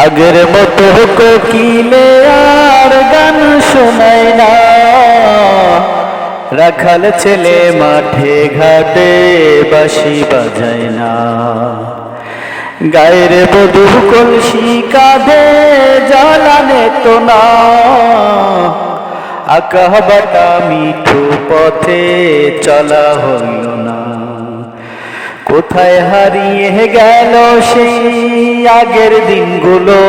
আগের মতো কোকিলে আর গান শোনায় না, রাখাল ছেলে মাঠে ঘাটে বাঁশি বাজায় না। গায়ের বধূ কলসি কাঁধে জ্বালানে তো না, আঁকা বাটা মিঠু পথে চলা হইল না। কোথায় হারিয়ে গেল সেই আগের দিনগুলো,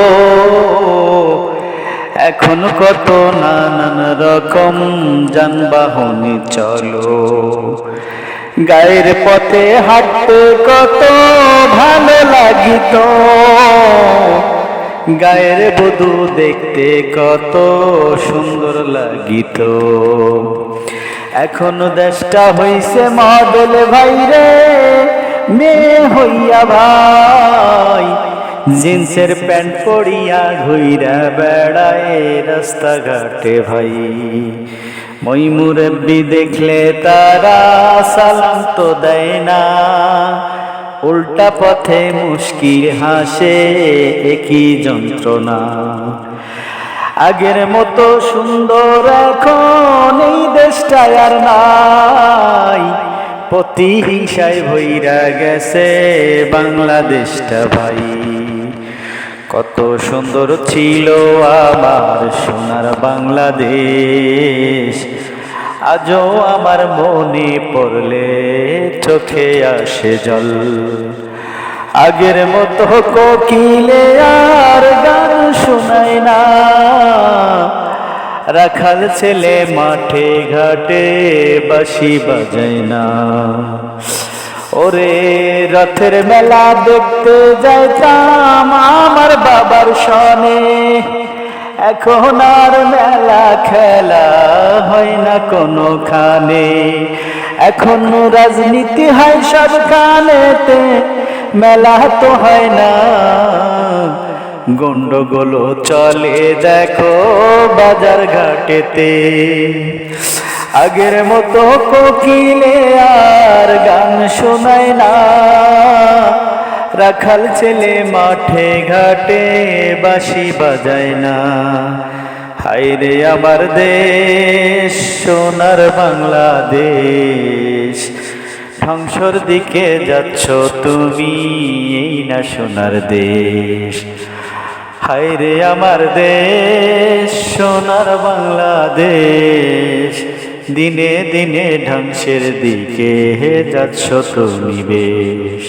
এখন কত নানান রকম যানবাহনে চলো। গায়ের পথে হাঁটতে কত ভালো লাগিত, গায়ের বধূ দেখতে কত সুন্দর লাগিত। এখন দেশটা হইছে মডেল ভাইরে, মেয়ে হইয়া ভাই জিন্সের প্যান্ট পরিয়া ঘুইরা বেড়ায় রাস্তাঘাটে ভাই। মই মুরব্বি দেখলে তারা সালাম তো দেয় না, উল্টা পথে মুশকি হাসে একই যন্ত্রণা। আগের মতো সুন্দর এখন এই দেশটা আর নাই, প্রতিহিংসায় ভইরা গেছে বাংলাদেশটা ভাই। কত সুন্দর ছিল আমার সোনার বাংলাদেশ, আজও আমার মনে পড়লে চোখে আসে জল। আগের মতো কোকিলে আর গান শোনায় না, রাখাল ছেলে মাঠে ঘাটে বাঁশি বাজায় না। ওরে রথের মেলা দেখতে যাইতাম আমার বাবার সনে, এখন আর মেলা খেলা হয় না কোনোখানে। এখন রাজনীতি হয় সবখানেতে, মেলা তো হয় না। গন্ডগোল চলে দেখো বাজার ঘাটেতে, আগের মতো কোকিলে আর গান শোনায় না। রাখাল ছেলে মাঠে ঘাটে বাঁশি বাজায় না। হায়রে আমার দেশ সোনার বাংলাদেশ, ধ্বংসর দিকে যাচ্ছ তুমি, এই না সোনার দেশ। হায়রে আমার দেশ সোনার বাংলাদেশ, দিনে দিনে ধ্বংসের দিকে যাচ্ছ তুমি বেশ।